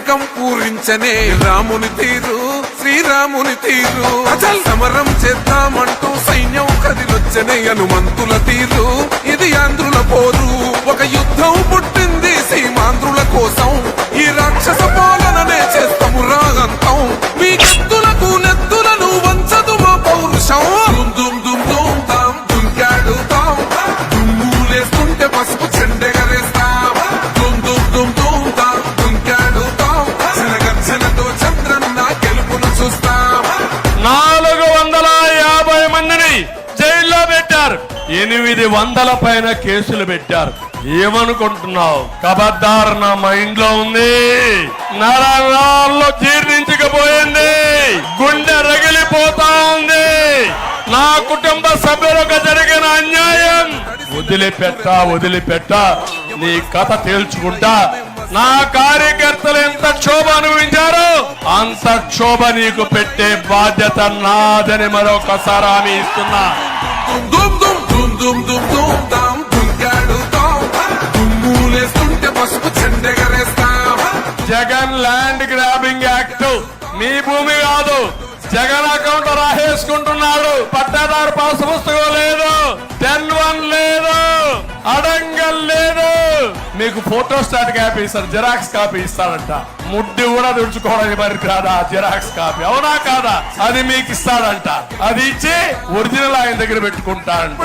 కోరికం పూరించనే రాముని తీరు శ్రీరాముని తీరు అచల్ సమరం చేద్దామంటూ సైన్యం కదిలొచ్చనే హనుమంతుల తీరు ఇది ఆంధ్రుల పోరు ఒక యుద్ధం పుట్టింది సీమాంధ్రుల కోసం ఈ రాక్షస పాలననే చేస్తాము రాగంతం మీ కత్తులకు నెత్తులను వంచదు మా పౌరుషం దుమ్ దుమ్ దుమ్ తాం దుంకాడుతాం దుమ్ములేస్తుంటే పసుపు చెండెగరేస్తాం దుమ్ దుమ్ దుమ్ దుమ్ తాం దుంకాడుతాం జనగర్జనతో చంద్రన్న గెలుపును చూస్తాం 450 మందిని జైల్లో పెట్టారు, 800 పైన కేసులు పెట్టారు. ఏమనుకుంటున్నావు? కబద్దార్ నా మైండ్ లో ఉంది, నరాల్లో జీర్ణించకపోయింది, గుండె రగిలిపోతా ఉంది. నా కుటుంబ సభ్యులకు జరిగిన అన్యాయం వదిలిపెట్ట నీ కథ తేల్చుకుంటా. నా కార్యకర్తలు ఎంత క్షోభ అనుభవించారో అంత క్షోభ నీకు పెట్టే బాధ్యత నాదని మరొకసారి హామీ ఇస్తున్నా. జగన్ ల్యాండ్ గ్రాబింగ్ యాక్ట్ మీ భూమి కాదు, జగన్ అకౌంట్ రాసేసుకుంటున్నాడు. పట్టాదారు పాస్ పుస్తకం లేదు, 10-1 లేదు, అడంగల్ లేదు. మీకు ఫోటో స్టాట్ కాపీ ఇస్తారు, జిరాక్స్ కాపీ ఇస్తాడంట. ముడ్డి కూడా తుడుచుకోవడానికి మరి కాదా జిరాక్స్ కాపీ, అవునా కాదా? అది మీకు ఇస్తాడంట. అది ఇచ్చి ఒరిజినల్ ఆయన దగ్గర పెట్టుకుంటాడంట.